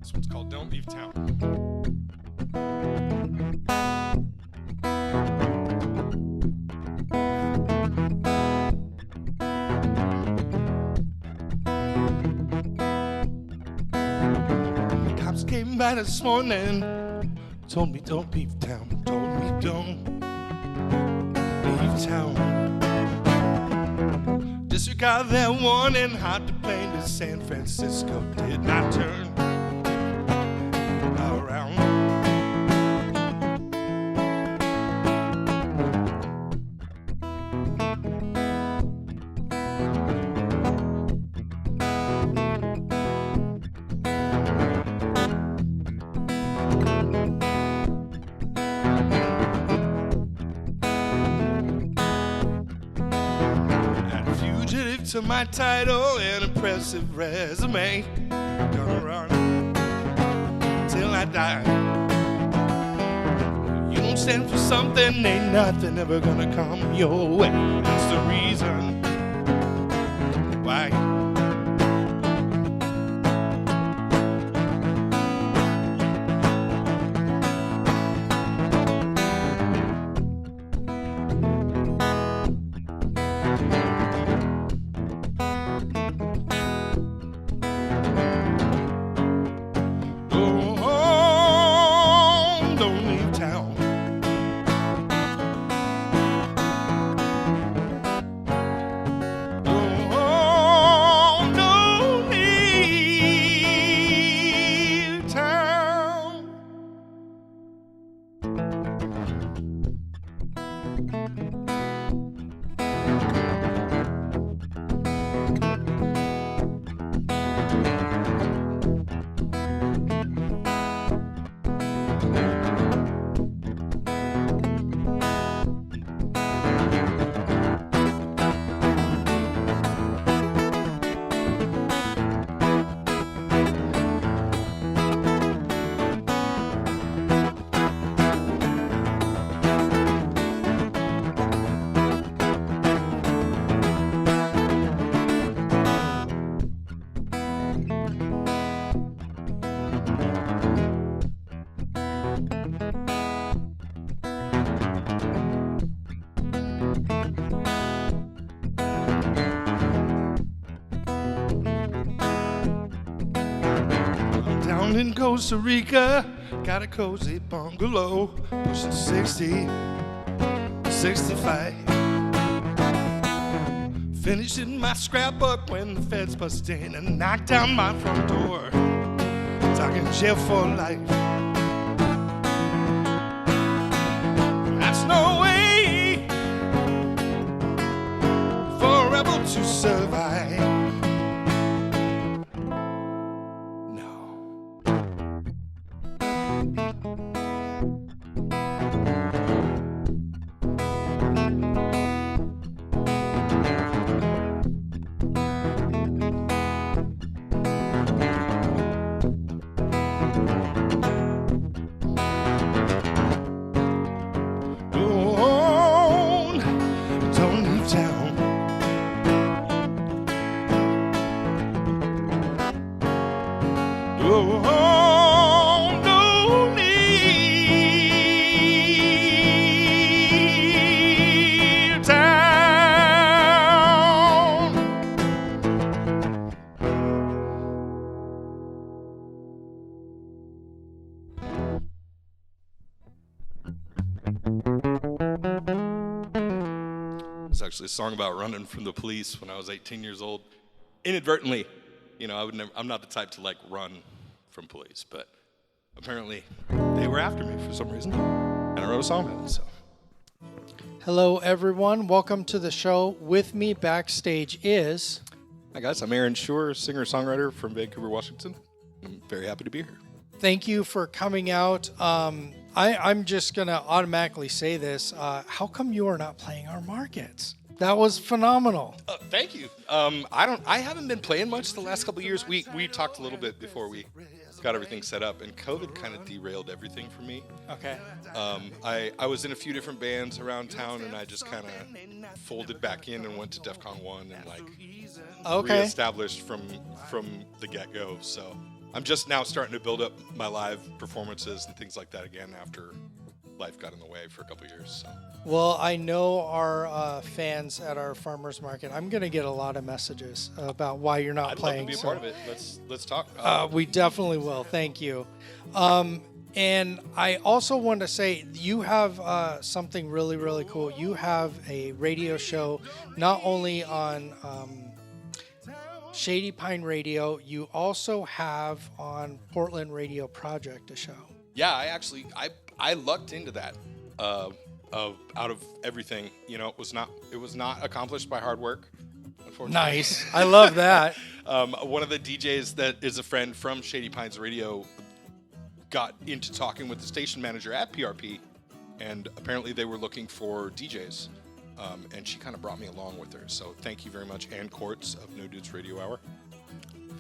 This one's called Don't Leave Town. The cops came by this morning, told me don't leave town, told me don't leave town. Disregard their warning, hard to plane to San Francisco, did not turn around. To my title and impressive resume, gonna run till I die. You don't stand for something, ain't nothing ever gonna come your way. That's the reason why. In Costa Rica, got a cozy bungalow, pushing 60, 65. Finishing my scrapbook when the feds bust in and knocked down my front door, talking jail for life. That's no way for a rebel to survive. It's actually a song about running from the police when I was 18 years old. Inadvertently, I'm not the type to run from police, but apparently they were after me for some reason, and I wrote a song about it. So, hello everyone, welcome to the show. With me backstage is... Hi guys, I'm Aron Schur, singer-songwriter from Vancouver, Washington. I'm very happy to be here. Thank you for coming out. I'm just going to automatically say this. How come you are not playing our markets? That was phenomenal. Thank you. I haven't been playing much the last couple of years. We talked a little bit before we got everything set up, and COVID kind of derailed everything for me. Okay. I was in a few different bands around town, and I just kind of folded back in and went to DEF CON 1 and like reestablished from the get-go. So I'm just now starting to build up my live performances and things like that again after life got in the way for a couple years. So. Well, I know our fans at our farmers market. I'm going to get a lot of messages about why you're not playing. I'd love to be a part of it. Let's talk. We definitely will. Thank you. And I also want to say you have something really, really cool. You have a radio show, not only on Shady Pine Radio, you also have on Portland Radio Project a show. Yeah, I lucked into that. Out of everything, you know, it was not accomplished by hard work, unfortunately. Nice. I love that. One of the DJs that is a friend from Shady Pines Radio got into talking with the station manager at PRP, and apparently they were looking for DJs, and she kind of brought me along with her. So thank you very much, Ann Courts of No Dudes Radio Hour.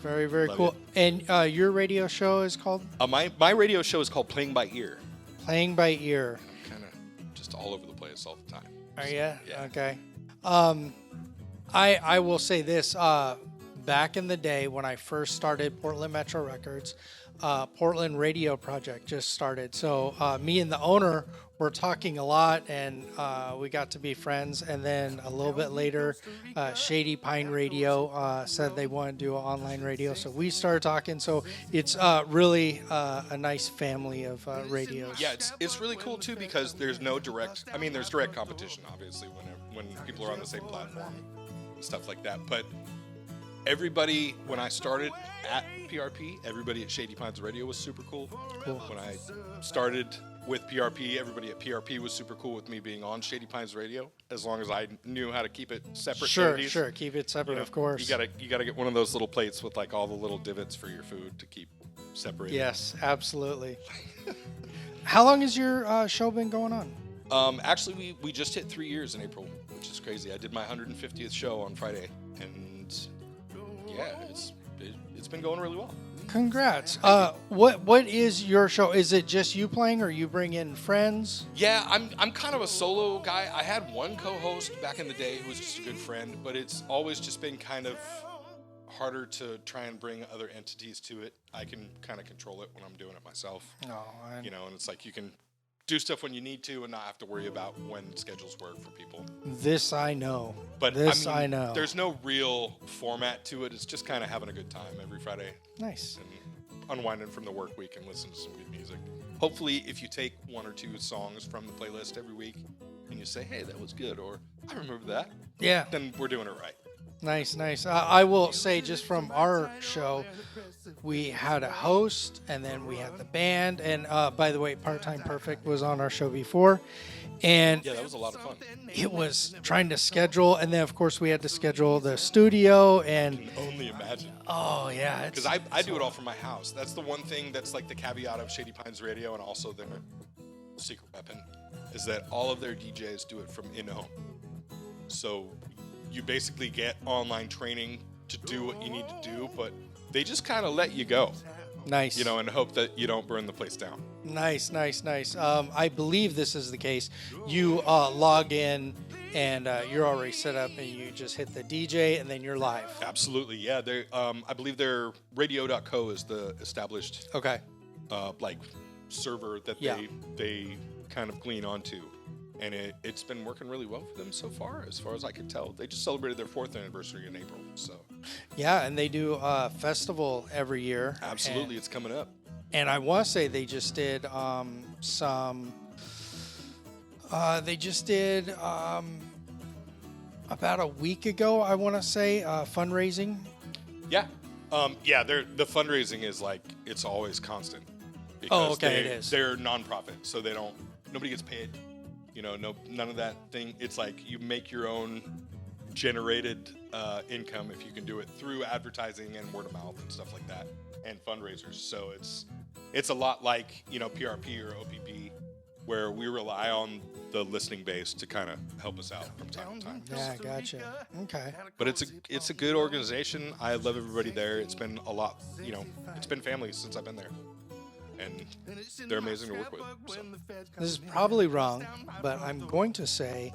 Very, very Love cool. it. And your radio show is called? My radio show is called Playing by Ear. Playing by Ear. I'm kind of just all over the place all the time. Are you? Yeah. Okay. I will say this. Back in the day when I first started Portland Metro Records, Portland Radio Project just started. So me and the owner were talking a lot, and we got to be friends. And then a little bit later, Shady Pine Radio said they want to do an online radio. So we started talking. So it's really a nice family of radios. Yeah, it's really cool too because there's there's direct competition obviously when people are on the same platform and stuff like that. But everybody, when I started at PRP, everybody at Shady Pines Radio was super cool. When I started with PRP, everybody at PRP was super cool with me being on Shady Pines Radio, as long as I knew how to keep it separate. Sure, entities. sure, keep it separate, of course. You gotta get one of those little plates with like all the little divots for your food to keep separated. Yes, absolutely. How long has your show been going on? Actually, we just hit 3 years in April, which is crazy. I did my 150th show on Friday, and yeah, it's been going really well. Congrats. What is your show? Is it just you playing, or you bring in friends? Yeah, I'm kind of a solo guy. I had one co-host back in the day who was just a good friend, but it's always just been kind of harder to try and bring other entities to it. I can kind of control it when I'm doing it myself. And it's like you can do stuff when you need to and not have to worry about when schedules work for people. This I know. But I know. There's no real format to it. It's just kind of having a good time every Friday. Nice. And unwinding from the work week and listening to some good music. Hopefully, if you take one or two songs from the playlist every week and you say, hey, that was good, or I remember that, yeah, then we're doing it right. Nice. I will say, just from our show, we had a host, and then we had the band. And by the way, Part-Time Perfect was on our show before. And yeah, that was a lot of fun. It was trying to schedule, and then of course we had to schedule the studio. And I can only imagine. Oh yeah, because I do it all from my house. That's the one thing that's like the caveat of Shady Pines Radio, and also their secret weapon is that all of their DJs do it from in-home. So you basically get online training to do what you need to do, but they just kind of let you go. Nice. And hope that you don't burn the place down. Nice. I believe this is the case. You log in and you're already set up, and you just hit the DJ, and then you're live. Absolutely, yeah. I believe their radio.co is the established server that they kind of glean onto. And it's been working really well for them so far as I could tell. They just celebrated their 4th anniversary in April, so. Yeah, and they do a festival every year. Absolutely, it's coming up. And I want to say they just did about a week ago, I want to say, fundraising. Yeah. The fundraising is like, it's always constant. It is. They're nonprofit, so nobody gets paid. None of that thing. It's like you make your own generated income if you can do it through advertising and word of mouth and stuff like that, and fundraisers. So it's a lot like PRP or OPP, where we rely on the listening base to kind of help us out from time to time. Yeah, gotcha. Okay. But it's a good organization. I love everybody there. It's been a lot, it's been family since I've been there, and they're amazing to work with. So. This is probably wrong, but I'm going to say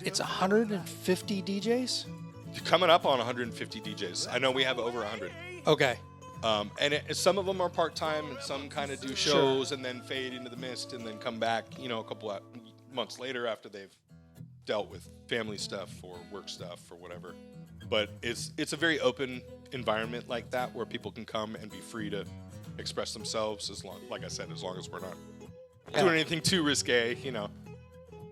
it's 150 DJs. Coming up on 150 DJs. I know we have over 100. Okay. And some of them are part-time, and some kind of do shows and then fade into the mist and then come back, a couple of months later after they've dealt with family stuff or work stuff or whatever. But it's a very open environment like that where people can come and be free to express themselves as long as we're not doing anything too risque,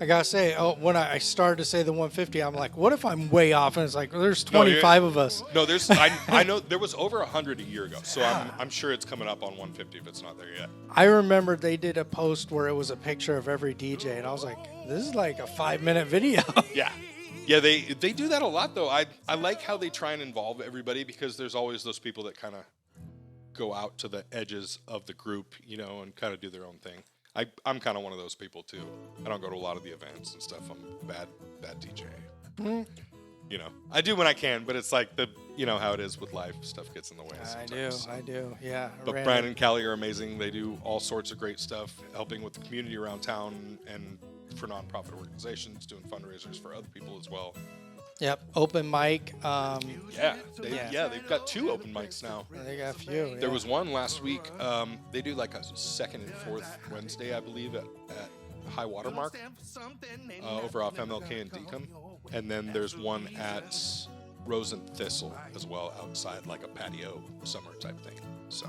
I gotta say, when I started to say the 150, I'm like, what if I'm way off? And it's like, there's 25 of us. No, there's. I know there was over 100 a year ago, so I'm sure it's coming up on 150 if it's not there yet. I remember they did a post where it was a picture of every DJ, and I was like, this is like a 5-minute video. Yeah, they do that a lot though. I like how they try and involve everybody because there's always those people that kind of go out to the edges of the group, and kind of do their own thing. I'm kind of one of those people too. I don't go to a lot of the events and stuff. I'm a bad DJ. Mm-hmm. I do when I can, but it's like how it is with life. Stuff gets in the way sometimes. I do. Yeah. But Brian and Callie are amazing. They do all sorts of great stuff, helping with the community around town and for nonprofit organizations, doing fundraisers for other people as well. Yep. Open mic. They've got 2 open mics now. They got a few. There was one last week. They do like a second and fourth Wednesday, I believe, at High Water Mark over off MLK and Deacon. And then there's one at Rose and Thistle as well, outside like a patio summer type thing. So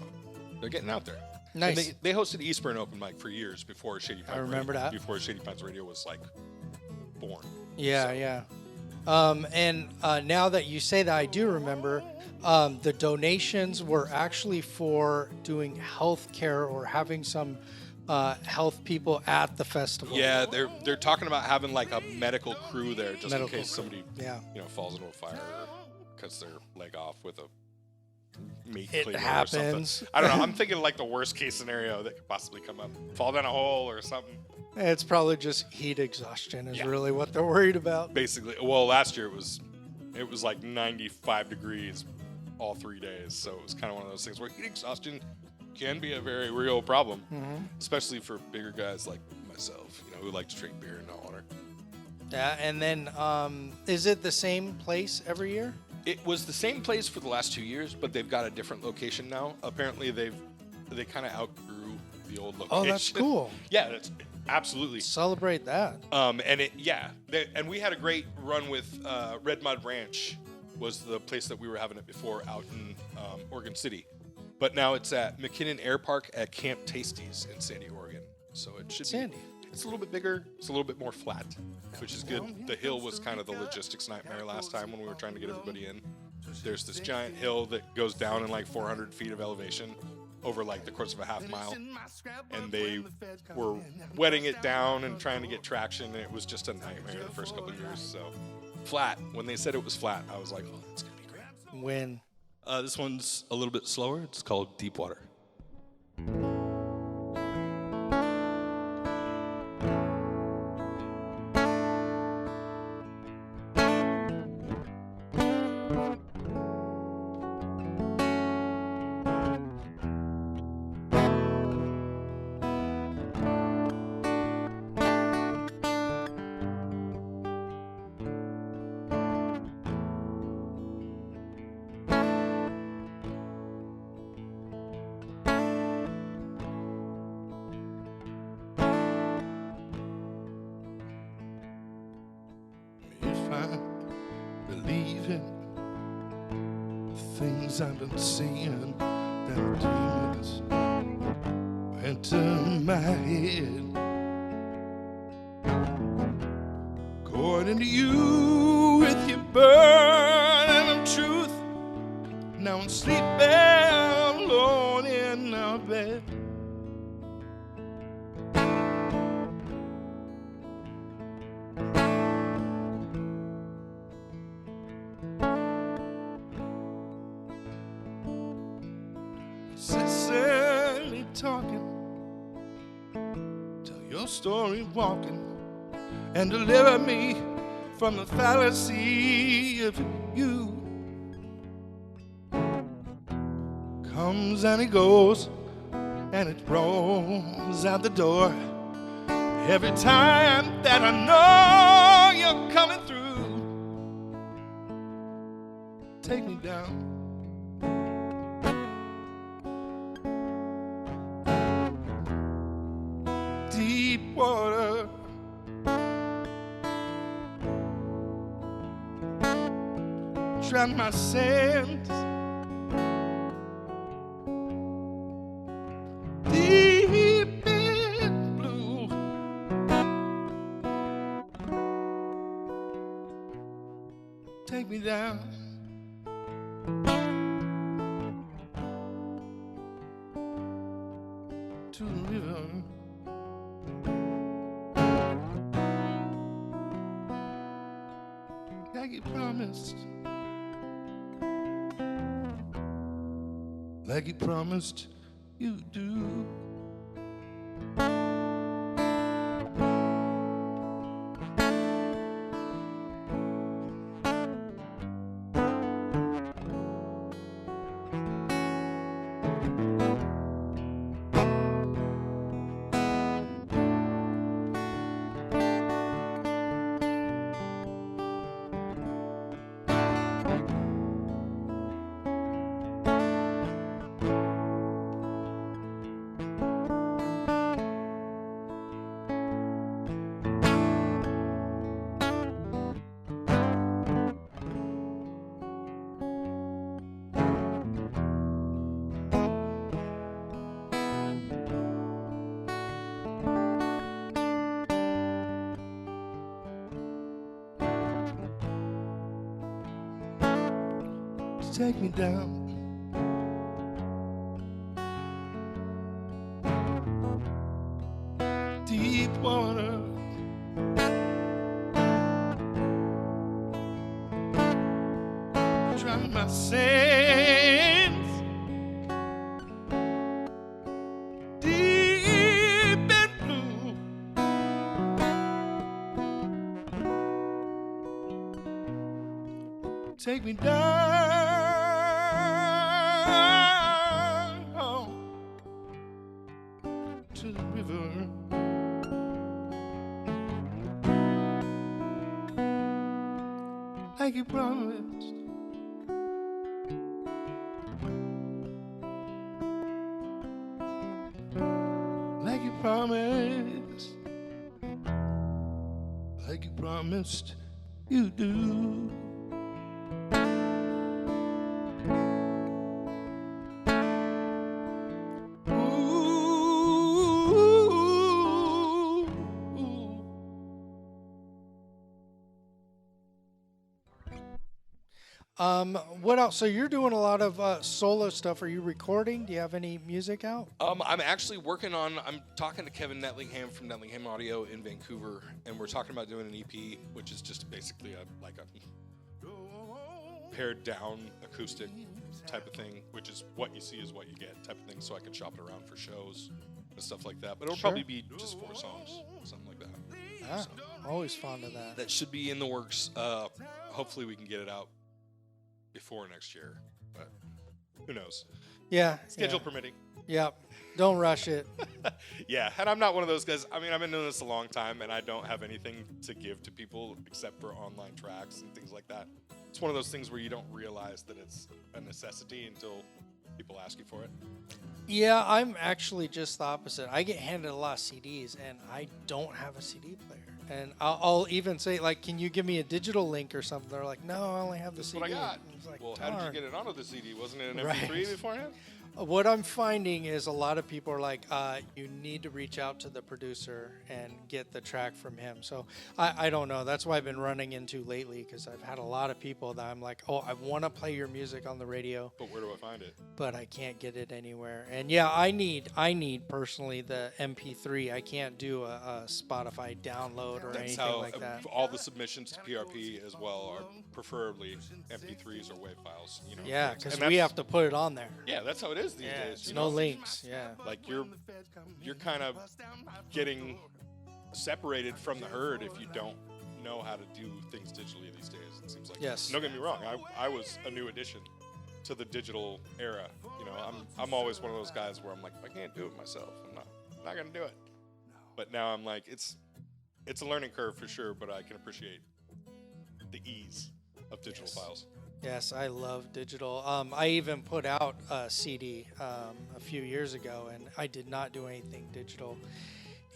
they're getting out there. Nice. And they hosted Eastburn open mic for years before Shady Pines. I remember Radio, that. Before Shady Pines Radio was like born. Yeah. And now that you say that, I do remember the donations were actually for doing health care or having some health people at the festival. Yeah, they're talking about having like a medical crew there just in case somebody falls into a fire or cuts their leg off with a meat cleaver or something. I don't know. I'm thinking like the worst case scenario that could possibly come up. Fall down a hole or something. It's probably just heat exhaustion is really what they're worried about. Basically. Well, last year it was like 95 degrees all 3 days. So it was kind of one of those things where heat exhaustion can be a very real problem, especially for bigger guys like myself, who like to drink beer and not water. Yeah. And then is it the same place every year? It was the same place for the last 2 years, but they've got a different location now. Apparently they kind of outgrew the old location. Oh, that's cool. Yeah, that's absolutely. Celebrate that. And we had a great run with Red Mud Ranch was the place that we were having it before out in Oregon City. But now it's at McKinnon Air Park at Camp Tasties in Sandy, Oregon. So it should be. It's a little bit bigger. It's a little bit more flat, which is good. The hill was kind of the logistics nightmare last time when we were trying to get everybody in. There's this giant hill that goes down in like 400 feet of elevation over like the course of a half mile. And they were wetting it down and trying to get traction. And it was just a nightmare the first couple of years. So flat. When they said it was flat, I was like, oh, that's going to be great. When? This one's a little bit slower. It's called Deepwater. Things I've been seeing, them demons enter my head. According to you, with your burning of truth, now I'm sleeping alone in our bed. Sincerely talking, tell your story walking, and deliver me from the fallacy of you. Comes and he goes, and it rolls out the door. Every time that I know you're coming through, take me down. Deep water, drown my sins. Deep in blue, take me down. To the river. Like you promised. Like you promised you'd do. Take me down. Deep water. Drown my sins. Deep and blue. Take me down. To the river. Like you promised. Like you promised. Like you promised you do. What else? So you're doing a lot of solo stuff. Are you recording? Do you have any music out? I'm actually working on. I'm talking to Kevin Netlingham from Netlingham Audio in Vancouver, and we're talking about doing an EP, which is just basically a pared down acoustic type of thing, which is what you see is what you get type of thing. So I can shop it around for shows and stuff like that. But it'll probably be just 4 songs, something like that. Ah, So always fond of that. that should be in the works. Hopefully we can get it out before next year, but who knows? Yeah. Schedule permitting. Yeah. Don't rush it. Yeah, and I'm not one of those guys. I mean, I've been doing this a long time, and I don't have anything to give to people except for online tracks and things like that. It's one of those things where you don't realize that it's a necessity until people ask you for it. Yeah, I'm actually just the opposite. I get handed a lot of CDs, and I don't have a CD player. And I'll even say, like, can you give me a digital link or something? They're like, no, I only have the That's CD. what I got. It's like, Well, how did you darn. get it onto the CD? Wasn't it an Right. MP3 beforehand? What I'm finding is a lot of people are like, you need to reach out to the producer and get the track from him. So I don't know. That's what I've been running into lately, because I've had a lot of people that I'm like, oh, I want to play your music on the radio, But where do I find it? but I can't get it anywhere. And yeah, I need personally the MP3. I can't do a Spotify download or That's anything how like that. all the submissions to PRP as well are preferably MP3s or WAV files. You know, Yeah, And because we that's- have to put it on there. Yeah, that's how it is these Yeah, days. it's you no know? links. Yeah. Like you're kind of getting separated from the herd if you don't know how to do things digitally these days. It seems like. Yes. Don't get me wrong. I was a new addition to the digital era. You know, I'm always one of those guys where I'm like, if I can't do it myself, I'm not gonna do it. But now I'm like, it's a learning curve for sure, but I can appreciate the ease of digital files. Yes, I love digital. I even put out a CD a few years ago, and I did not do anything digital.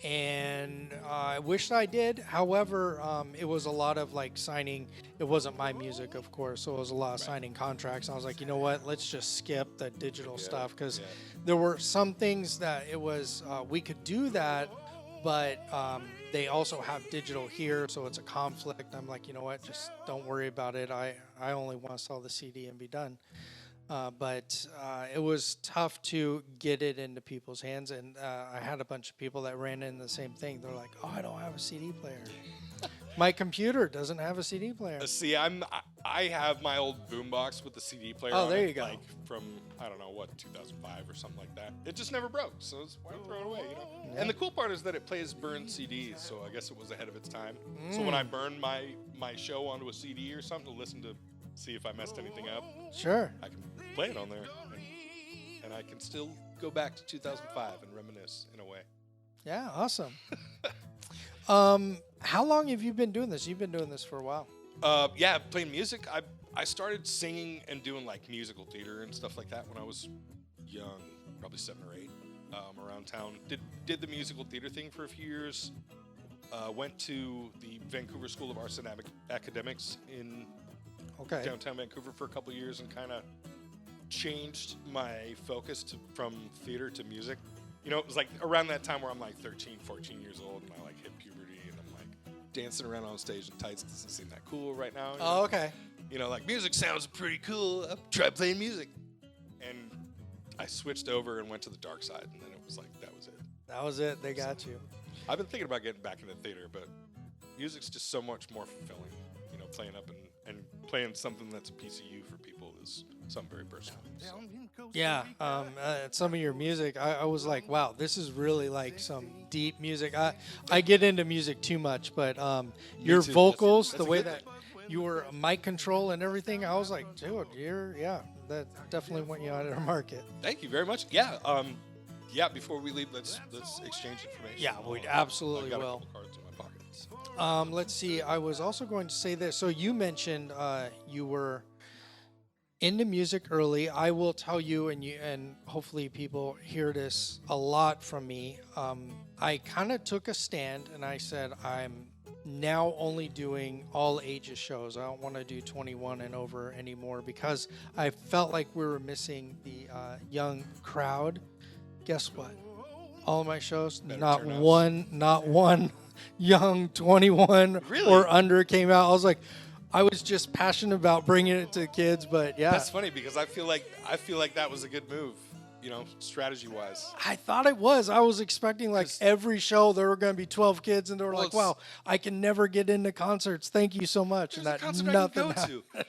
And I wish I did. However, it was a lot of like signing. It wasn't my music, of course, so it was a lot of signing contracts. I was like, you know what? Let's just skip the digital stuff, because there were some things that it was we could do that, but they also have digital here, so it's a conflict. I'm like, you know what? Just don't worry about it. I only want to sell the CD and be done. But it was tough to get it into people's hands, and I had a bunch of people that ran into the same thing. They're like, "Oh, I don't have a CD player. My computer doesn't have a CD player." See, I have my old boombox with the CD player. Oh, on there it, you go. Like from 2005 or something like that. It just never broke, so why throw it away, you know? Yeah. And the cool part is that it plays burned CDs, so I guess it was ahead of its time. So when I burn my show onto a CD or something to listen to, see if I messed anything up, Sure. I can play it on there, and I can still go back to 2005 and reminisce in a way. Yeah, awesome. How long have you been doing this? You've been doing this for a while. Yeah, playing music. I started singing and doing like musical theater and stuff like that when I was young, probably 7 or 8, around town. Did the musical theater thing for a few years. Went to the Vancouver School of Arts and Academics in downtown Vancouver for a couple of years, and kind of changed my focus from theater to music. You know, it was like around that time where I'm like 13, 14 years old, and I like hit puberty, and I'm like dancing around on stage in tights doesn't seem that cool right now. Oh, okay. You know, like music sounds pretty cool. I'll try playing music. And I switched over and went to the dark side, and then it was like, that was it. That was it. They got you. I've been thinking about getting back into theater, but music's just so much more fulfilling. You know, playing up and playing something that's a piece of you for people is something very personal. So. Yeah, some of your music, I was like, wow, this is really like some deep music. I get into music too much, but your too. vocals, That's the a way good that thing. you were mic control and everything, I was like, dude, that definitely went you out of the market. Thank you very much. Yeah. Yeah. Before we leave, let's exchange information. Yeah, we absolutely I've got will. a couple cards in my pocket. Let's see. I was also going to say this. So you mentioned you were into music early. I will tell you, and hopefully people hear this a lot from me. I kind of took a stand and I said I'm now only doing all ages shows. I don't want to do 21 and over anymore because I felt like we were missing the young crowd. Guess what? All of my shows, not one young 21 Really? or under came out. I was like, I was just passionate about bringing it to the kids, but yeah. That's funny because I feel like that was a good move, you know, strategy wise. I thought it was. I was expecting like every show there were going to be 12 kids, and they were Well, like, "Wow, I can never get into concerts. Thank you so much." And There's that a concert nothing I can go happened. to.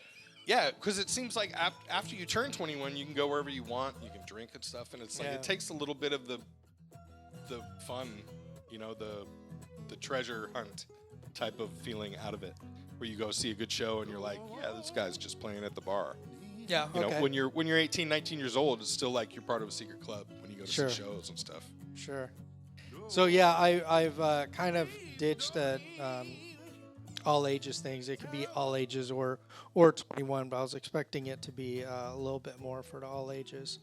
Yeah, because it seems like after you turn 21, you can go wherever you want. You can drink and stuff, and it's like Yeah. it takes a little bit of the fun, you know, the treasure hunt type of feeling out of it, where you go see a good show and you're like, yeah, this guy's just playing at the bar. Yeah. You Okay. know, when you're 18, 19 years old, it's still like you're part of a secret club when you go to Sure. see shows and stuff. Sure. So yeah, I've kind of ditched that all ages things. It could be all ages or 21, but I was expecting it to be a little bit more for the all ages.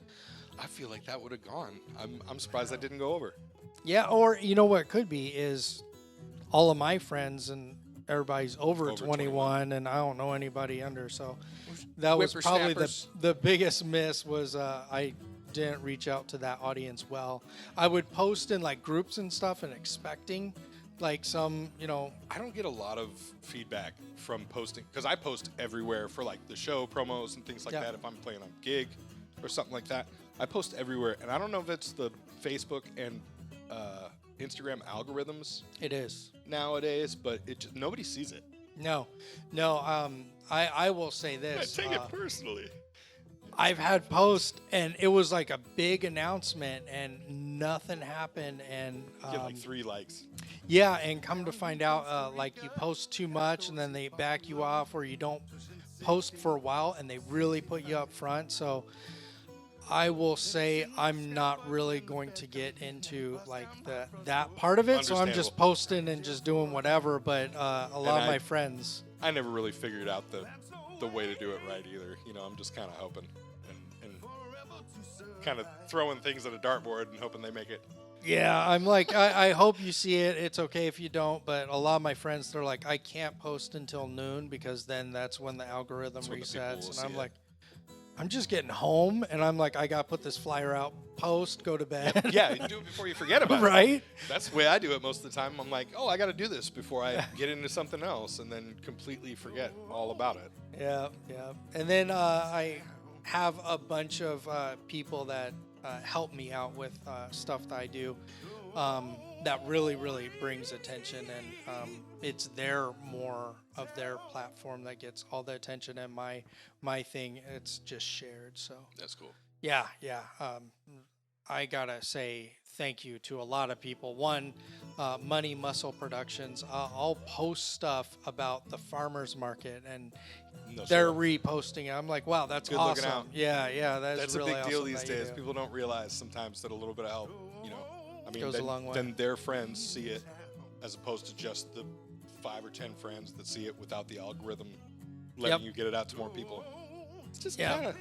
I feel like that would have gone. I'm surprised that didn't go over. Yeah, or you know what it could be is all of my friends and everybody's over 21 and I don't know anybody under. So that was probably the biggest miss was I didn't reach out to that audience well. I would post in like groups and stuff and expecting like some, you know. I don't get a lot of feedback from posting because I post everywhere for like the show promos and things like that. If I'm playing on gig or something like that, I post everywhere. And I don't know if it's the Facebook and Instagram algorithms. It is nowadays, but nobody sees it. No. I will say this. I take it personally. I've had posts and it was like a big announcement and nothing happened and Get like 3 likes. Yeah, and come to find out, like you post too much and then they back you off, or you don't post for a while and they really put you up front. So I will say I'm not really going to get into like that part of it. So I'm just Understandable. posting and just doing whatever. But a lot of my friends, I never really figured out the way to do it right either. You know, I'm just kind of hoping and kind of throwing things at a dartboard and hoping they make it. yeah, I'm like, I hope you see it. It's okay if you don't. But a lot of my friends, they're like, I can't post until noon because then that's when the algorithm when the people will resets. And see I'm it. like, I'm just getting home, and I'm like, I got to put this flyer out, post, go to bed. Yeah, you do it before you forget about it. Right? That's the way I do it most of the time. I'm like, oh, I got to do this before I get into something else, and then completely forget all about it. Yeah, yeah. And then I have a bunch of people that help me out with stuff that I do that really, really brings attention. And it's more of their platform that gets all the attention, and my thing, it's just shared. So That's cool. yeah, yeah. I gotta say thank you to a lot of people. One, Money Muscle Productions. I'll post stuff about the farmers market, and No, they're sure. reposting it. I'm like, wow, that's Good looking awesome. out. Yeah, yeah, That's really a big deal awesome these that you days. do. People don't realize sometimes that a little bit of help, Goes a long way. then their friends see it, as opposed to just the 5 or 10 friends that see it without the algorithm letting Yep. you get it out to more people. It's just Yeah. kind of,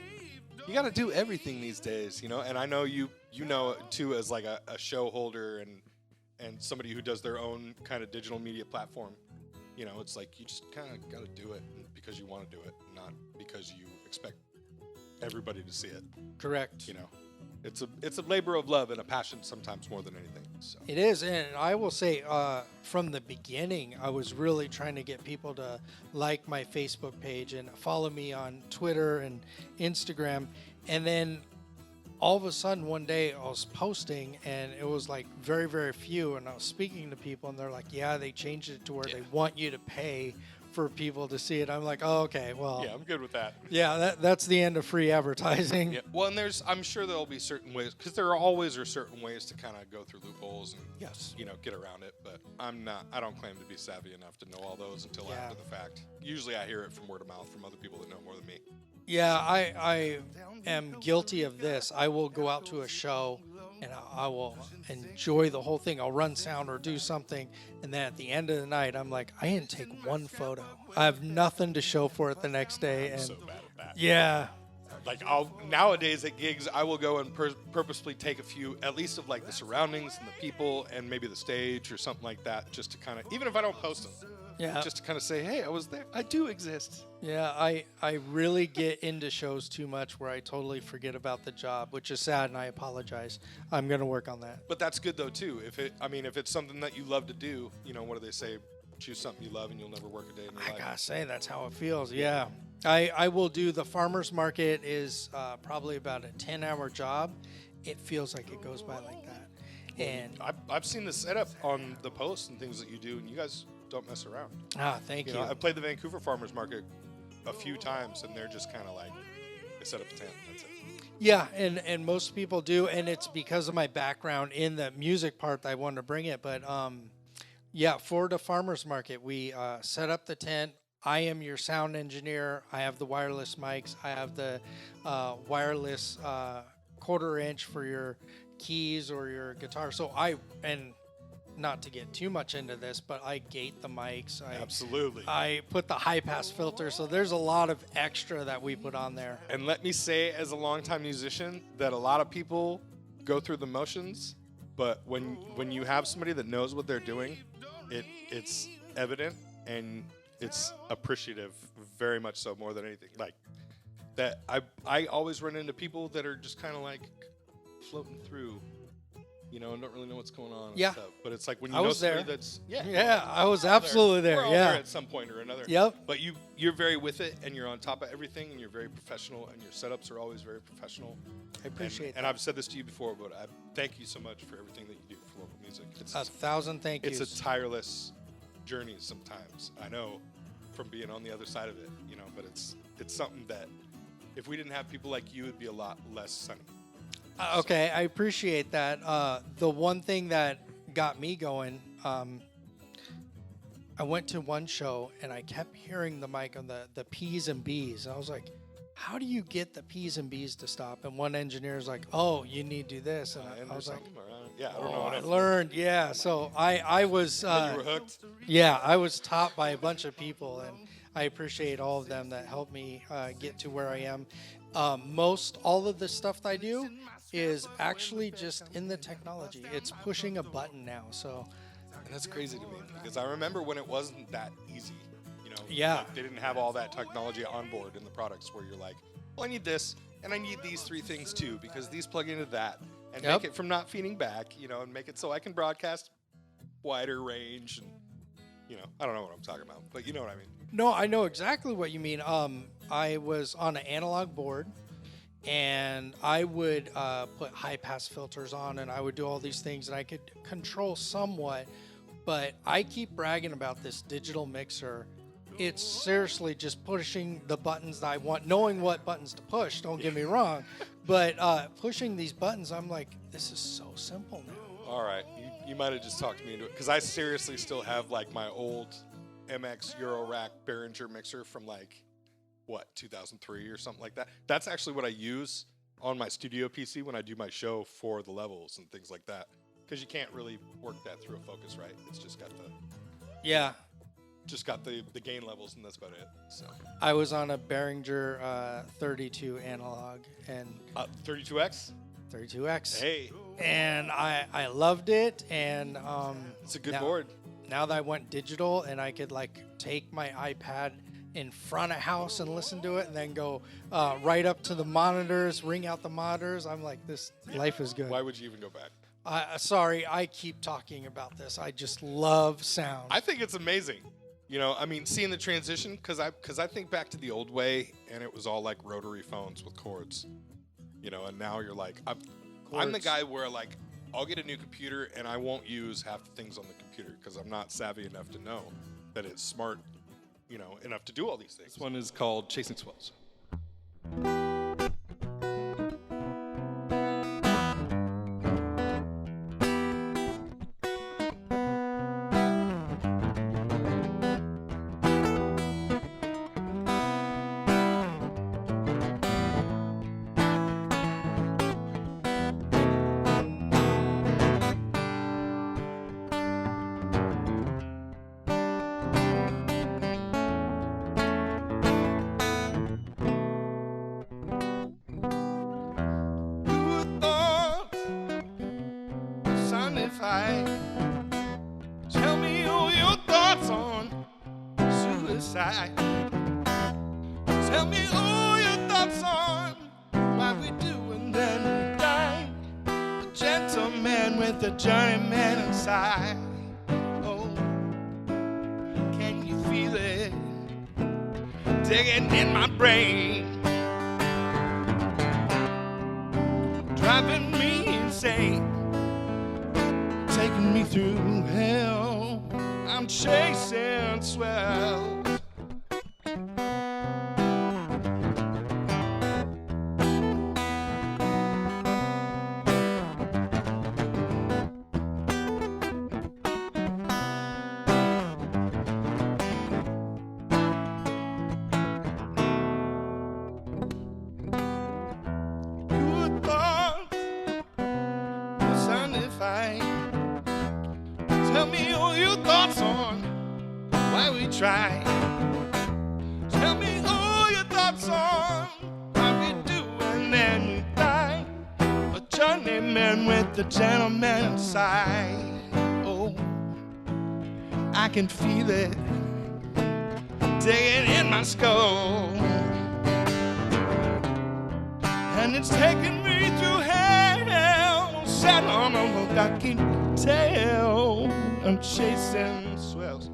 you got to do everything these days, And I know you know it too, as like a show holder and somebody who does their own kind of digital media platform. It's like you just kind of got to do it because you want to do it, not because you expect everybody to see it. Correct. It's a labor of love and a passion sometimes more than anything. So It is, and I will say from the beginning, I was really trying to get people to like my Facebook page and follow me on Twitter and Instagram. And then all of a sudden one day I was posting and it was like very, very few. And I was speaking to people and they're like, yeah, they changed it to where they want you to pay for people to see it. I'm like, oh, okay, well, yeah, I'm good with that. yeah, that's the end of free advertising. Yeah. Well, and I'm sure there'll be certain ways, because there always are certain ways to kind of go through loopholes and Yes. get around it. But I don't claim to be savvy enough to know all those until Yeah. after the fact. Usually I hear it from word of mouth from other people that know more than me. Yeah, I am guilty of this. I will go out to a show and I will enjoy the whole thing. I'll run sound or do something, and then at the end of the night, I'm like, I didn't take one photo. I have nothing to show for it the next day. And So bad at that. yeah, Like nowadays at gigs, I will go and purposefully take a few, at least of like the surroundings and the people and maybe the stage or something like that, just to kind of, even if I don't post them, yeah, just to kind of say, hey, I was there. I do exist. yeah. I really get into shows too much where I totally forget about the job, which is sad, and I apologize. I'm gonna work on that. But that's good though too. If it's something that you love to do, what do they say? Choose something you love and you'll never work a day in your I life. gotta say, that's how it feels. Yeah. I will do the farmer's market is probably about a 10-hour job. It feels like it goes by like that. And I've seen the setup on the posts and things that you do, and you guys don't mess around. thank you. I've played the Vancouver Farmers Market a few times, and they're just kind of like, they set up a tent. That's it. Yeah, and most people do, and it's because of my background in the music part that I wanted to bring it. But yeah, for the farmers market, we set up the tent. I am your sound engineer. I have the wireless mics. I have the wireless quarter-inch for your keys or your guitar. So and not to get too much into this, but I gate the mics. Absolutely. I put the high-pass filter. So there's a lot of extra that we put on there. And let me say, as a longtime musician, that a lot of people go through the motions, but when you have somebody that knows what they're doing, it's evident and it's appreciative, very much so, more than anything. Like that, I always run into people that are just kind of like floating through, and don't really know what's going on. Yeah. And stuff. But it's like when you I know was somebody there. that's Yeah, I was absolutely there. We're all Yeah. there at some point or another. Yep. But you're very with it, and you're on top of everything, and you're very professional, and your setups are always very professional. I appreciate And that. I've said this to you before, but I thank you so much for everything that you do for local music. It's 1,000 thank yous. it's a tireless journey sometimes. I know from being on the other side of it, but it's something that if we didn't have people like you, it'd be a lot less sunny. Okay, I appreciate that. The one thing that got me going, I went to one show and I kept hearing the mic on the P's and B's. And I was like, how do you get the P's and B's to stop? And one engineer's like, oh, you need to do this. And I was like, yeah, I don't know. I learned, yeah. So I was, you were hooked? yeah, I was taught by a bunch of people, and I appreciate all of them that helped me get to where I am. All of the stuff that I do is actually just in the technology. It's pushing a button now. So, and that's crazy to me because I remember when it wasn't that easy. You know, yeah, like they didn't have all that technology on board in the products where you're like, well, I need this and I need these 3 things too because these plug into that, and make it from not feeding back, you know, and make it so I can broadcast wider range, and you know, I don't know what I'm talking about, but you know what I mean. No, I know exactly what you mean. I was on an analog board, and I would put high pass filters on, and I would do all these things, and I could control somewhat. But I keep bragging about this digital mixer. It's seriously just pushing the buttons that I want, knowing what buttons to push. Don't get me wrong, but pushing these buttons, I'm like, this is so simple now. All right, you might have just talked me into it because I seriously still have like my old MX Eurorack Behringer mixer from like, what, 2003 or something like that. That's actually what I use on my studio PC when I do my show for the levels and things like that. Because you can't really work that through a Focusrite. It's just got the gain levels, and that's about it. So I was on a Behringer 32 analog and 32X. 32X. Hey, and I loved it, and it's a good board. Now that I went digital and I could like take my iPad in front of house and listen to it, and then go right up to the monitors, ring out the monitors, I'm like, this life is good. Why would you even go back? Sorry, I keep talking about this. I just love sound. I think it's amazing. You know, I mean, seeing the transition, because I think back to the old way, and it was all like rotary phones with cords. You know, and now you're like, I'm the guy where like I'll get a new computer and I won't use half the things on the computer because I'm not savvy enough to know that it's smart, you know, enough to do all these things. This one is called Chasing Swells. Tell me all your thoughts on suicide. Tell me all your thoughts on why we do and then we die. A gentleman with a journeyman inside. Oh, can you feel it digging in my brain, driving me insane, taking me through hell. I'm chasing swells. Good thoughts, personified. Tell me all your thoughts on why we try. Tell me all your thoughts on why we do and then we die. A journeyman with a gentleman inside. Oh, I can feel it digging in my skull, and it's taking me through hell. Sat on a hook, I can tell. I'm chasing swells.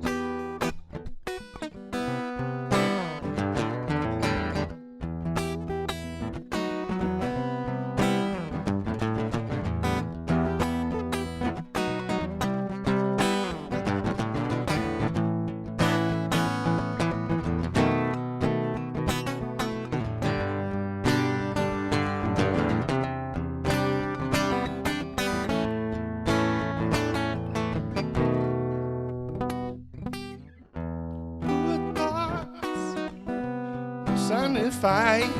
journey fight.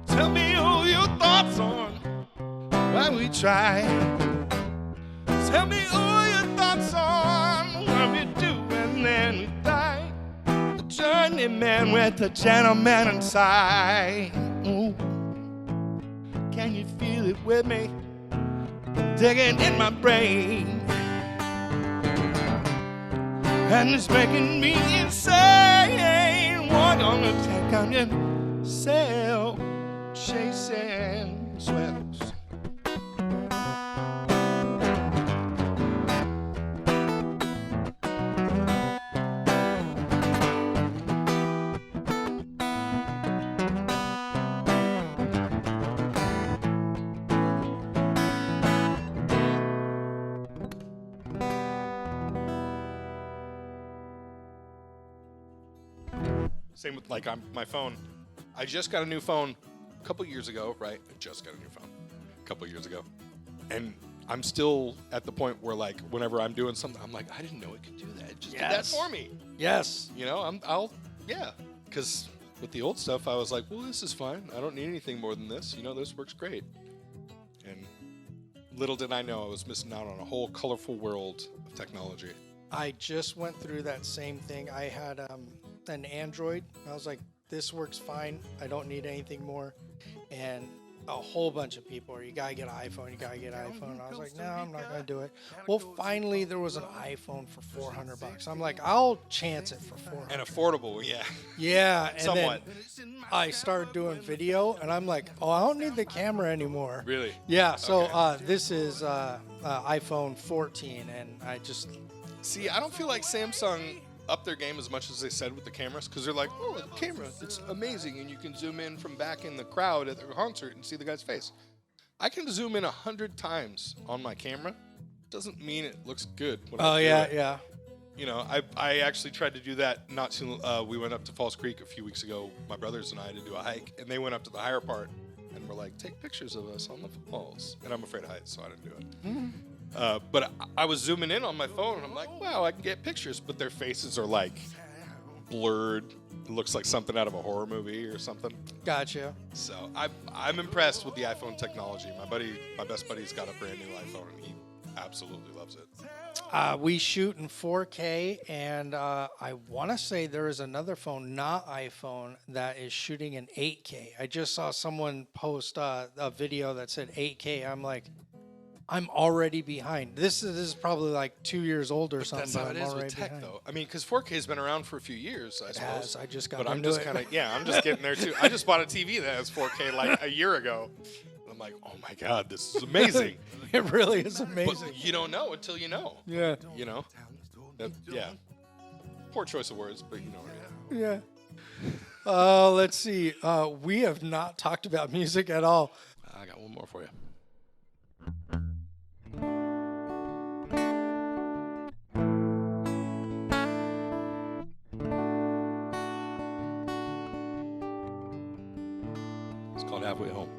Tell me all your thoughts on why we try. Tell me all your thoughts on what we do and then we die. The journeyman with the gentleman inside. Ooh. Can you feel it with me? Digging in my brain. And it's making me insane. What gonna take on your sail, chasing swells. Same with like my phone. I just got a new phone a couple years ago, right? I just got a new phone a couple years ago. And I'm still at the point where like whenever I'm doing something, I'm like, I didn't know it could do that. It just did that for me. Yes. You know, because with the old stuff, I was like, well, this is fine. I don't need anything more than this. You know, this works great. And little did I know I was missing out on a whole colorful world of technology. I just went through that same thing. I had an Android. I was like, this works fine. I don't need anything more. And a whole bunch of people are, you gotta get an iPhone, you gotta get an iPhone. I was like, no, I'm not gonna do it. Well, finally there was an iPhone for $400. I'm like, I'll chance it for $400. And affordable, yeah. Yeah, and Somewhat. then I started doing video, and I'm like, oh, I don't need the camera anymore. Really? Yeah. So Okay. this is iPhone 14, and I just See, I don't feel like Samsung upped their game as much as they said with the cameras, because they're like, oh, the camera, it's amazing, and you can zoom in from back in the crowd at the concert and see the guy's face. I can zoom in 100 times on my camera. Doesn't mean it looks good. When I do it. yeah. You know, I actually tried to do that not too. We went up to Falls Creek a few weeks ago, my brothers and I, to do a hike, and they went up to the higher part and were like, take pictures of us on the falls. And I'm afraid of heights, so I didn't do it. But I was zooming in on my phone, and I'm like, wow, I can get pictures, but their faces are like blurred. It looks like something out of a horror movie or something. Gotcha. So I'm impressed with the iPhone technology. My best buddy's got a brand new iPhone, and he absolutely loves it. We shoot in 4K, and I want to say there is another phone, not iPhone, that is shooting in 8K. I just saw someone post a video that said 8K. I'm like, I'm already behind. This is probably like 2 years old or something. That's how but it I'm is with already tech, behind. though. I mean, because 4K has been around for a few years, I suppose. Yes, I just got But I'm into just it. kind of, I'm just getting there too. I just bought a TV that has 4K like a year ago. I'm like, oh my God, this is amazing. It really is But amazing. you don't know until you know. Yeah. You know? Yeah. Poor choice of words, but you know what I mean. Yeah. Let's see. We have not talked about music at all. I got one more for you. It's called Halfway Home.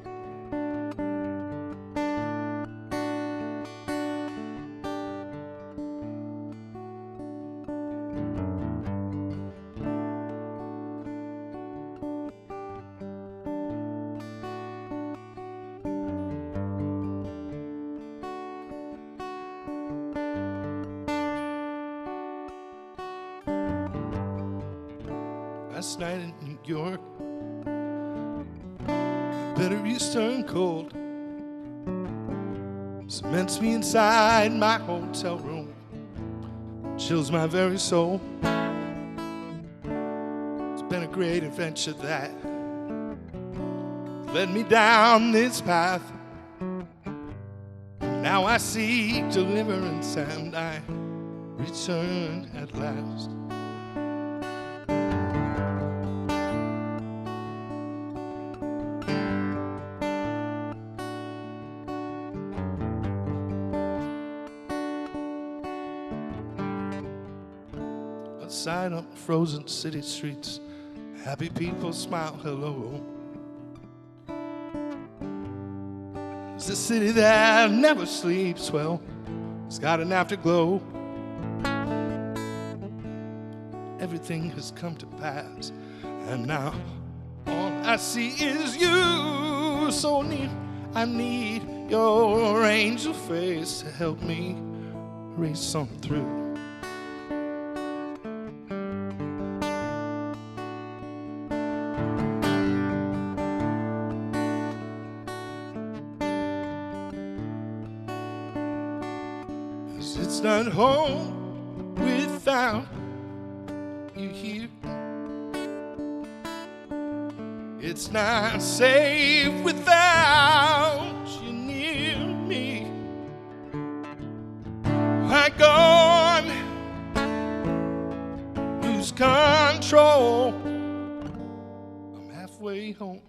Last night in New York, the bitter eastern cold cements me inside my hotel room, chills my very soul. It's been a great adventure that led me down this path. Now I seek deliverance and I return at last. Outside on frozen city streets, happy people smile hello. It's a city that never sleeps, well, it's got an afterglow. Everything has come to pass, and now I see is you. So I need your angel face to help me race on through. 'Cause it's not home without you here. It's not safe without you near me. I gone, lose control. I'm halfway home.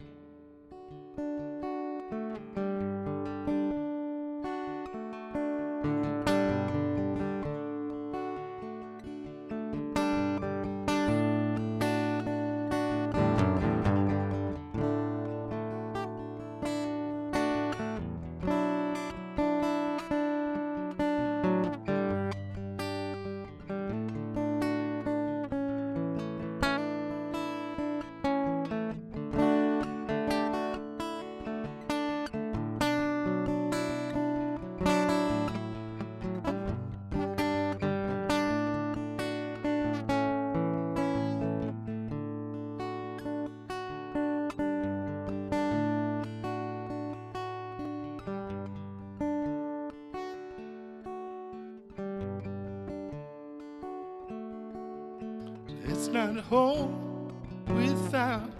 It's not home without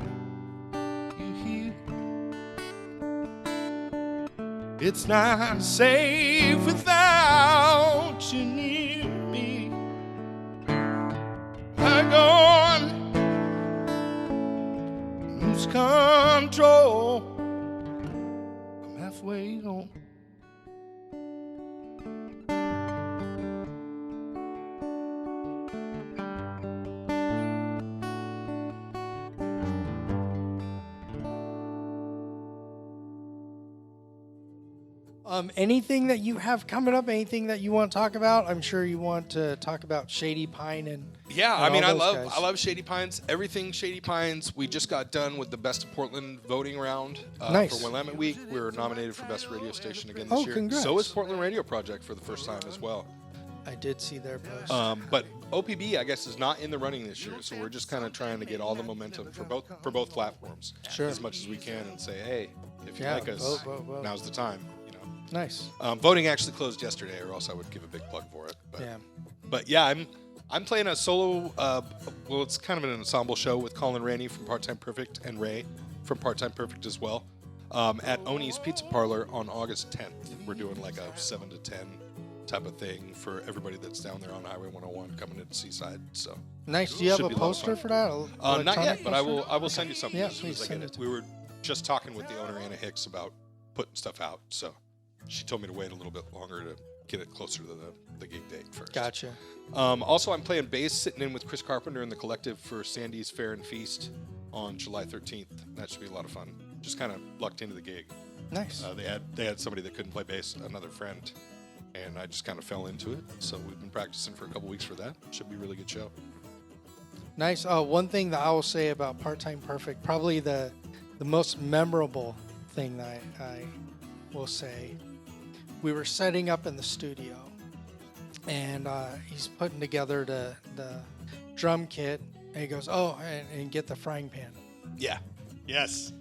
you here. It's not safe without you near me. I'm gone, lose control. I'm halfway home. Anything that you have coming up, anything that you want to talk about? I'm sure you want to talk about Shady Pine and Yeah, and I mean, all I those love guys. I love Shady Pines. Everything Shady Pines. We just got done with the Best of Portland voting round Nice. for Willamette Week. We were nominated for Best Radio Station again this Oh, year. congrats. So is Portland Radio Project for the first time as well. I did see their post. But OPB, I guess, is not in the running this year. So we're just kind of trying to get all the momentum for both platforms Sure. as much as we can and say, hey, if you Yeah, like us, vote. now's the time. Nice. Voting actually closed yesterday, or else I would give a big plug for it. But yeah, I'm playing a solo. Well, it's kind of an ensemble show with Colin Rainey from Part Time Perfect and Ray from Part Time Perfect as well. At Oni's Pizza Parlor on August 10th, we're doing like a 7 to 10 type of thing for everybody that's down there on Highway 101 coming into Seaside. So Nice. Do you have should a be a lot of poster fun. for that? not Electronic yet, but I poster? will send you something Yeah, as soon as please I get send it. it to We were just talking with the owner Anna Hicks about putting stuff out, so she told me to wait a little bit longer to get it closer to the gig date first. Gotcha. Also, I'm playing bass, sitting in with Chris Carpenter and the Collective for Sandy's Fair and Feast on July 13th. That should be a lot of fun. Just kind of lucked into the gig. Nice. They had somebody that couldn't play bass, another friend, and I just kind of fell into it. So we've been practicing for a couple weeks for that. Should be a really good show. Nice. One thing that I will say about Part Time Perfect, probably the most memorable thing that I will say, we were setting up in the studio, and he's putting together the drum kit, and he goes, "Oh, and get the frying pan." Yeah. Yes.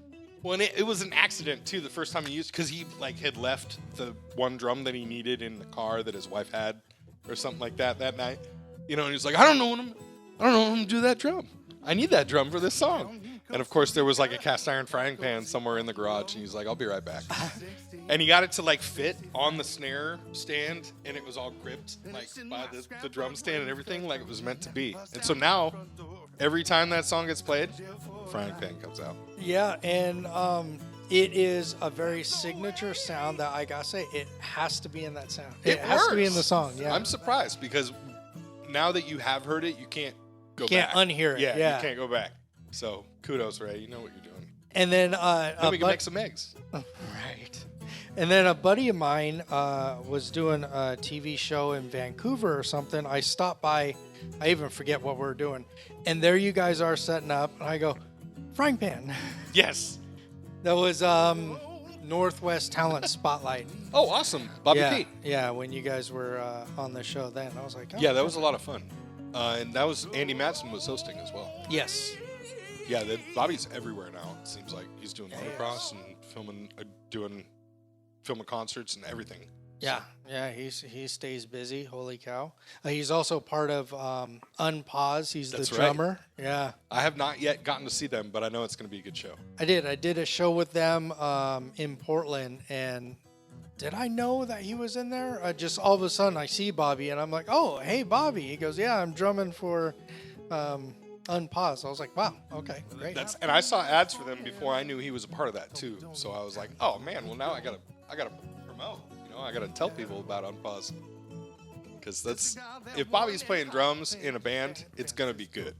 Well, and it was an accident too. The first time he used, because he had left the one drum that he needed in the car that his wife had, or something like that night. And he's like, I don't know when to do that drum. I need that drum for this song. And of course, there was a cast iron frying pan somewhere in the garage, and he's like, I'll be right back. And he got it to fit on the snare stand, and it was all gripped by the drum stand and everything, like it was meant to be. And so now, every time that song gets played, frying pan comes out. Yeah, and it is a very signature sound that I gotta say, it has to be in that sound. It has to be in the song. Yeah, I'm surprised because now that you have heard it, you can't go back. Can't unhear it. Yeah. You can't go back. So kudos, Ray. You know what you're doing. And then Then we can make some eggs. Right. And then a buddy of mine was doing a TV show in Vancouver or something. I stopped by. I even forget what we were doing. And there you guys are setting up. And I go, Frying Pan. Yes. That was Northwest Talent Spotlight. Oh, awesome. Bobby yeah, P. yeah. When you guys were on the show, then I was like, oh, Yeah, that was a lot of fun. And that was Andy Matson was hosting as well. yes. Yeah, Bobby's everywhere now. It seems like he's doing motocross and filming concerts and everything. Yeah, yeah, he stays busy. Holy cow! He's also part of Unpause. He's That's the right. drummer. Yeah, I have not yet gotten to see them, but I know it's going to be a good show. I did a show with them in Portland, and did I know that he was in there? Just all of a sudden I see Bobby, and I'm like, oh, hey, Bobby. He goes, yeah, I'm drumming for Unpause. I was like, wow, okay, great. And I saw ads for them before I knew he was a part of that too. So I was like, oh man, well now I gotta promote. I gotta tell people about Unpause. Because if Bobby's playing drums in a band, it's gonna be good.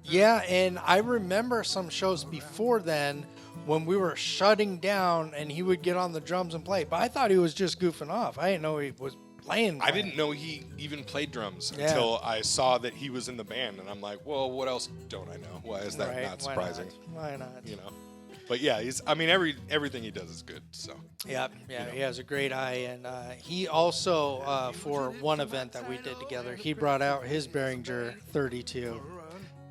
Yeah, and I remember some shows before then when we were shutting down and he would get on the drums and play. But I thought he was just goofing off. I didn't know he was playing. I didn't know he even played drums Yeah. until I saw that he was in the band, and I'm like, well, what else don't I know? Why is that Right, not surprising? Why not? But yeah, everything he does is good. So Yeah, he has a great eye, and he also, for one event that we did together, he brought out his Behringer 32.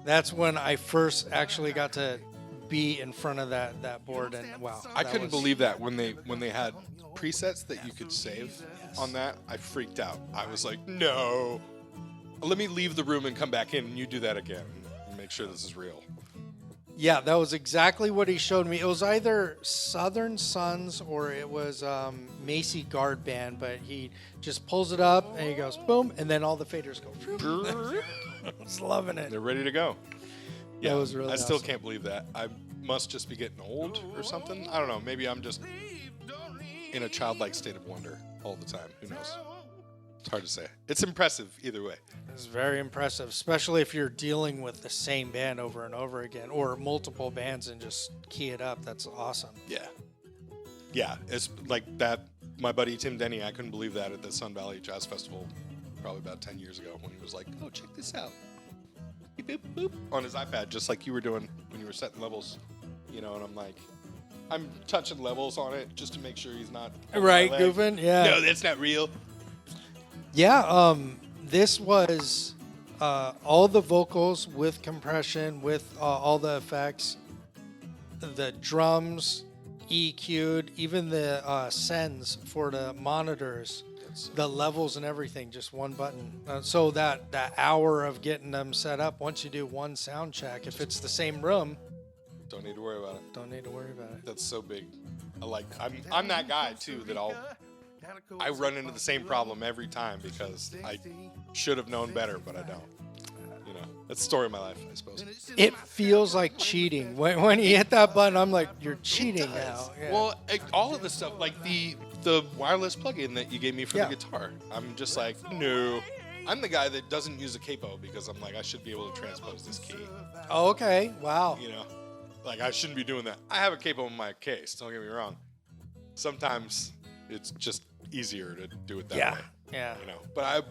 That's when I first actually got to be in front of that board, and wow, I couldn't believe that when they had presets that you could save on that. I freaked out. I was like, no, let me leave the room and come back in, and you do that again and make sure this is real. Yeah, that was exactly what he showed me. It was either Southern Sons or it was Macy Guard Band, but he just pulls it up and he goes boom, and then all the faders go. I was loving it. They're ready to go. Yeah, That was really I still awesome. can't believe that. I must just be getting old or something. I don't know. Maybe I'm just in a childlike state of wonder all the time. Who knows? It's hard to say. It's impressive either way. It's very impressive, especially if you're dealing with the same band over and over again, or multiple bands and just key it up. That's awesome. Yeah. Yeah, it's like that. My buddy Tim Denny, I couldn't believe that at the Sun Valley Jazz Festival probably about 10 years ago when he was like, oh, check this out. Beep, boop, boop, on his iPad, just like you were doing when you were setting levels, and I'm like, I'm touching levels on it just to make sure he's not Right, my leg. goofing? Yeah. No, that's not real. Yeah, this was all the vocals with compression, with all the effects, the drums EQ'd, even the sends for the monitors, the levels and everything, just one button. So that hour of getting them set up, once you do one sound check, if it's the same room, Don't need to worry about it. don't need to worry about it. That's so big. I'm that guy too that I run into the same problem every time because I should have known better, but I don't. That's the story of my life, I suppose. It feels like cheating. When you hit that button, I'm like, you're cheating now. Yeah. Well, all of the stuff, like the wireless plug-in that you gave me for Yeah. the guitar, I'm just like, no. I'm the guy that doesn't use a capo because I'm like, I should be able to transpose this key. Oh, okay, wow. Like I shouldn't be doing that. I have a capo in my case, don't get me wrong. Sometimes it's just easier to do it that Yeah, way. yeah. But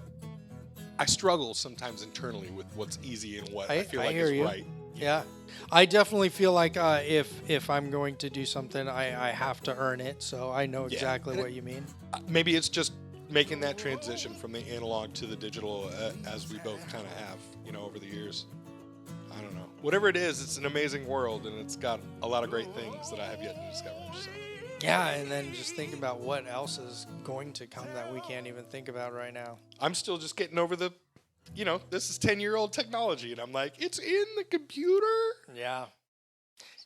I struggle sometimes internally with what's easy and what I feel like hear is you. right. Yeah, I definitely feel like if I'm going to do something, I have to earn it. So I know exactly what you mean. Maybe it's just making that transition from the analog to the digital as we both kind of have, over the years. I don't know. Whatever it is, it's an amazing world, and it's got a lot of great things that I have yet to discover. So. Yeah, and then just think about what else is going to come that we can't even think about right now. I'm still just getting over this is 10-year-old technology, and I'm like, it's in the computer. Yeah.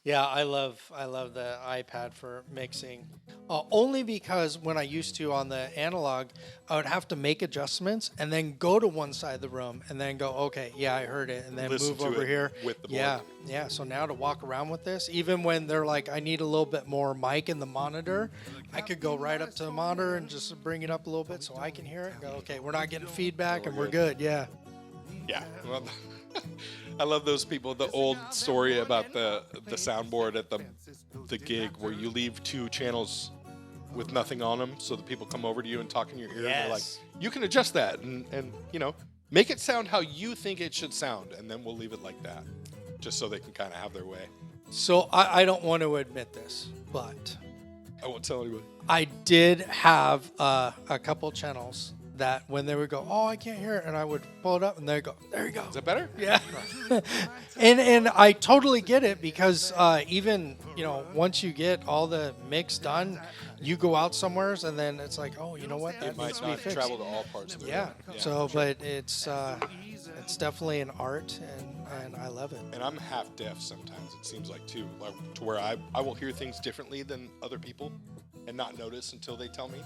Yeah, I love the iPad for mixing. Only because when I used to on the analog, I would have to make adjustments and then go to one side of the room and then go, okay, yeah, I heard it, and then Listen move to over it here. with the Yeah, board. yeah. So now to walk around with this, even when they're like, I need a little bit more mic in the monitor, I could go right up to the monitor and just bring it up a little bit so I can hear it. Go, okay, we're not getting feedback and we're good. Yeah. Yeah. Well, I love those people. The old story about the soundboard at the gig where you leave 2 channels with nothing on them so the people come over to you and talk in your ear. And they're like, Yes. you can adjust that and make it sound how you think it should sound, and then we'll leave it like that just so they can kind of have their way. So I don't want to admit this, but I won't tell anybody. I did have a couple channels that when they would go, oh, I can't hear it, and I would pull it up, and they go, there you go. Is that better? Yeah. and I totally get it because even, once you get all the mix done, you go out somewheres and then it's like, oh, you know what? That It might needs to be not fixed. travel to all parts of the Yeah. room. So, but it's definitely an art, and I love it. And I'm half deaf sometimes, it seems like, too. Like, to where I will hear things differently than other people and not notice until they tell me.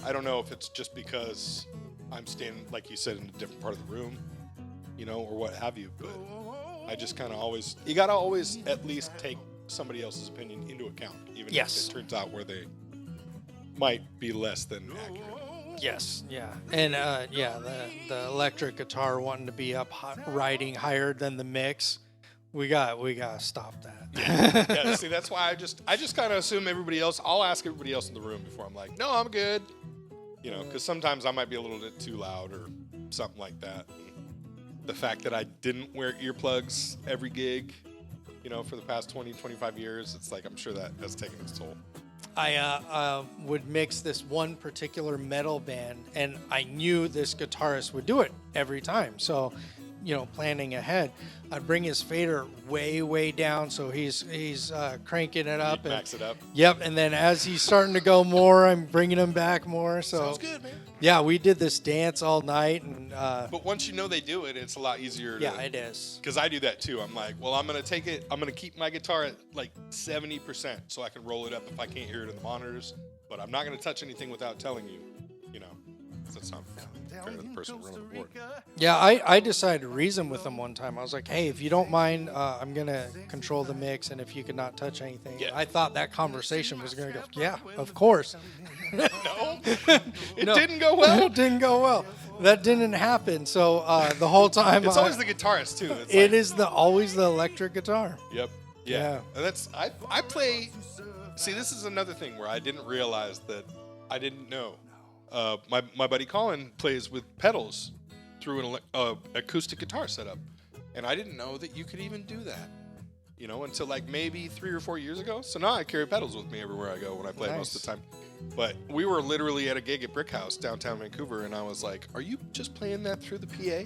I don't know if it's just because I'm standing, like you said, in a different part of the room, or what have you. But I just kind of always, you got to always at least take somebody else's opinion into account, even Yes. if it turns out where they might be less than accurate. Yes, yeah, and the electric guitar wanting to be up riding higher than the mix, we got to stop that. Yeah, see, that's why I just kind of assume everybody else. I'll ask everybody else in the room before I'm like, no, I'm good. Because sometimes I might be a little bit too loud or something like that. And the fact that I didn't wear earplugs every gig, for the past 20, 25 years, it's like I'm sure that has taken its toll. I would mix this one particular metal band, and I knew this guitarist would do it every time. So, planning ahead, I'd bring his fader way down, so he's cranking it up. Max it up. Yep, and then as he's starting to go more, I'm bringing him back more. So Sounds good, man. yeah, we did this dance all night, and But once you know they do it, it's a lot easier. yeah, it is. Because I do that too. I'm like, well, I'm going to keep my guitar at like 70% so I can roll it up if I can't hear it in the monitors. But I'm not going to touch anything without telling you, 'cause that's not fair to the person running the board. Yeah, I decided to reason with him one time. I was like, hey, if you don't mind, I'm going to control the mix, and if you could not touch anything. Yeah. I thought that conversation was going to go, yeah, of course. No, it No. didn't go well. It didn't go well. That didn't happen. So the whole time, It's always the guitarist too. It's it like, is always the electric guitar. Yep. Yeah. And that's I play. See, this is another thing where I didn't realize that I didn't know. My buddy Colin plays with pedals through an acoustic guitar setup, and I didn't know that you could even do that. Until like maybe 3 or 4 years ago. So now I carry pedals with me everywhere I go when I play most of the time. But we were literally at a gig at Brick House downtown Vancouver, and I was like, "Are you just playing that through the PA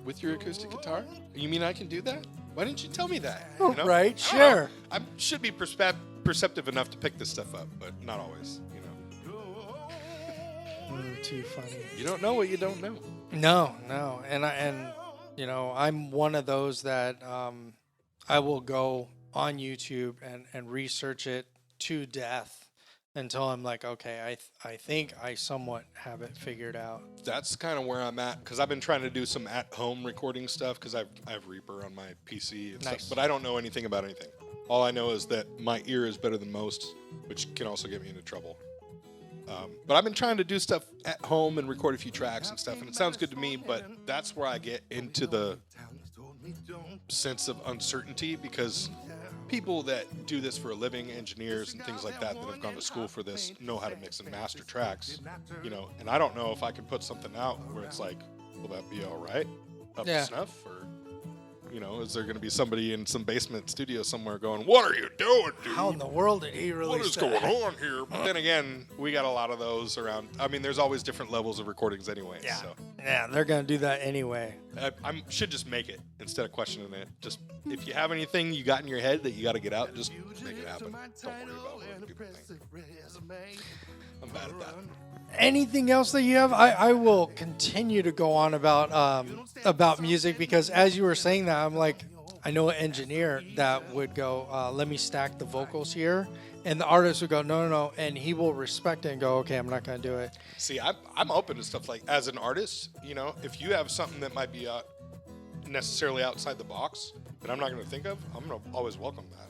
with your acoustic guitar? You mean I can do that? Why didn't you tell me that?" Right, I don't sure. know. I should be perceptive enough to pick this stuff up, but not always. Too funny. You don't know what you don't know. No, and I'm one of those that I will go on YouTube and research it to death until I'm like, okay, I think I somewhat have it figured out. That's kind of where I'm at, because I've been trying to do some at-home recording stuff, because I have Reaper on my PC and Nice. stuff, but I don't know anything about anything. All I know is that my ear is better than most, which can also get me into trouble. But I've been trying to do stuff at home and record a few tracks and stuff, and it sounds good to me, but that's where I get into the sense of uncertainty, because people that do this for a living, engineers and things like that have gone to school for this, know how to mix and master tracks, and I don't know if I can put something out where it's like, will that be all right? Up Yeah. to snuff? Or, is there going to be somebody in some basement studio somewhere going, "What are you doing, dude? How in the world did he release What is that? going on here?" But then again, we got a lot of those around. I mean, there's always different levels of recordings anyway. Yeah, So yeah, they're gonna do that anyway. I should just make it instead of questioning it. Just if you have anything you got in your head that you got to get out, just make it happen. Don't worry about what other people think. I'm bad at that. Anything else that you have? I will continue to go on about music, because as you were saying that, I'm like, I know an engineer that would go, let me stack the vocals here, and the artist would go, no, and he will respect it and go, okay, I'm not going to do it. See, I'm open to stuff like, as an artist, if you have something that might be necessarily outside the box that I'm not going to think of, I'm going to always welcome that.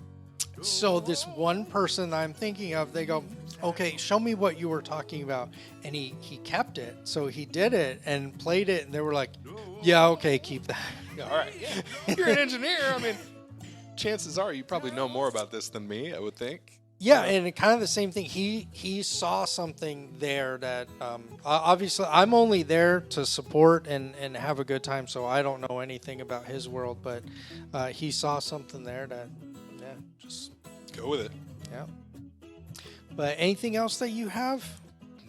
So this one person I'm thinking of, they go, okay, show me what you were talking about. And he kept it. So he did it and played it, and they were like, yeah, okay, keep that. Yeah, all right. Yeah. You're an engineer. I mean, chances are you probably know more about this than me, I would think. Yeah, and kind of the same thing. He saw something there that obviously I'm only there to support and have a good time, so I don't know anything about his world. But he saw something there that, yeah, just go with it. Yeah. But anything else that you have?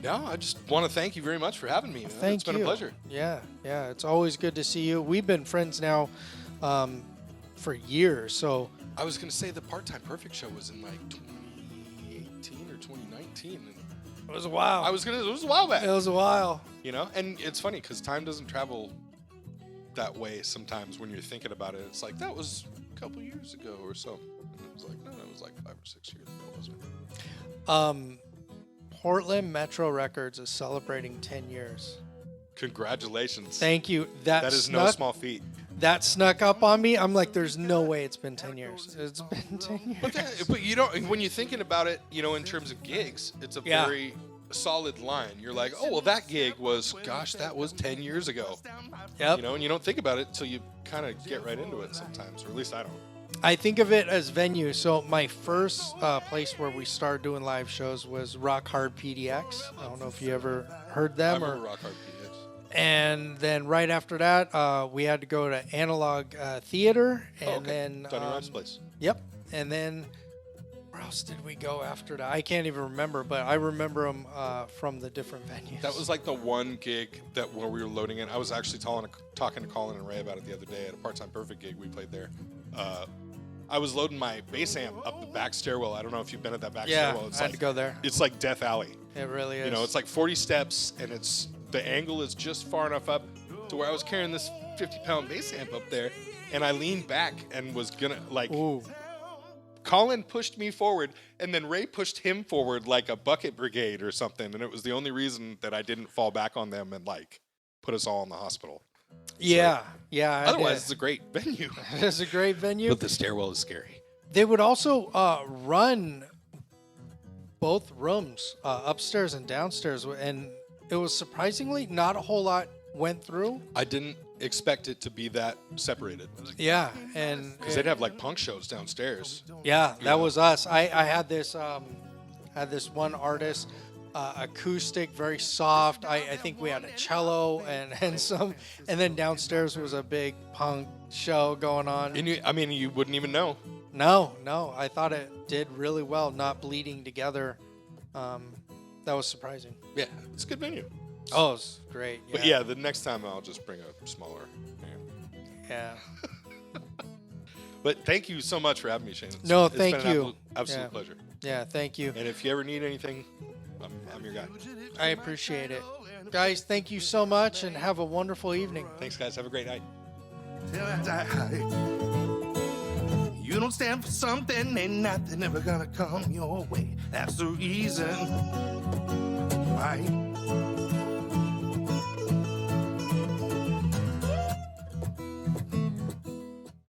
No, I just want to thank you very much for having me. Man. Thank It's been you. a pleasure. Yeah, yeah. It's always good to see you. We've been friends now for years. So I was going to say the Part-Time Perfect show was in like 2018 or 2019. And it was a while. it was a while back. It was a while. You know, and it's funny because time doesn't travel that way sometimes when you're thinking about it. It's like, that was a couple years ago or something. And it was like, no, it was like 5 or 6 years ago, wasn't it? Portland Metro Records is celebrating 10 years. Congratulations. Thank you. That is no small feat. That snuck up on me. I'm like, there's no way it's been 10 years. It's been 10 years. But you don't, when you're thinking about it, you know, in terms of gigs, it's a very solid line. You're like, oh, well, that gig was, gosh, that was 10 years ago. Yep. You know, and you don't think about it until you kind of get right into it sometimes, or at least I don't. I think of it as venue. So my first place where we started doing live shows was Rock Hard PDX. I don't know if you ever heard them. I remember Rock Hard PDX. And then right after that, we had to go to Analog Theater. And then Donnie Ryan's place. Yep. And then where else did we go after that? I can't even remember, but I remember them from the different venues. That was like the one gig that where we were loading in. I was actually talking to Colin and Ray about it the other day at a Part-Time Perfect gig we played there. I was loading my bass amp up the back stairwell. I don't know if you've been at that back stairwell. It's I had to go there. It's like Death Alley. It really is. You know, it's like 40 steps, and the angle is just far enough up to where I was carrying this 50-pound bass amp up there, and I leaned back and was gonna like. Ooh. Colin pushed me forward, and then Ray pushed him forward like a bucket brigade or something, and it was the only reason that I didn't fall back on them and like put us all in the hospital. Yeah, yeah. Otherwise, it's a great venue. It's a great venue. But the stairwell is scary. They would also run both rooms, upstairs and downstairs, and it was surprisingly not a whole lot went through. I didn't expect it to be that separated. Yeah, and Because they'd have like punk shows downstairs. yeah, that was us. I had this one artist. Acoustic, very soft. I think we had a cello and some, and then downstairs was a big punk show going on. And you wouldn't even know. No, I thought it did really well, not bleeding together. That was surprising. Yeah, it's a good venue. Oh, it's great. Yeah. But yeah, the next time I'll just bring a smaller amp. Yeah. But thank you so much for having me, Shane. No, It's thank been an you. absolute pleasure. Yeah, thank you. And if you ever need anything, I'm your guy. I appreciate it. Guys, thank you so much and have a wonderful evening. Thanks, guys. Have a great night. Till I die. You don't stand for something, ain't nothing ever gonna come your way. That's the reason why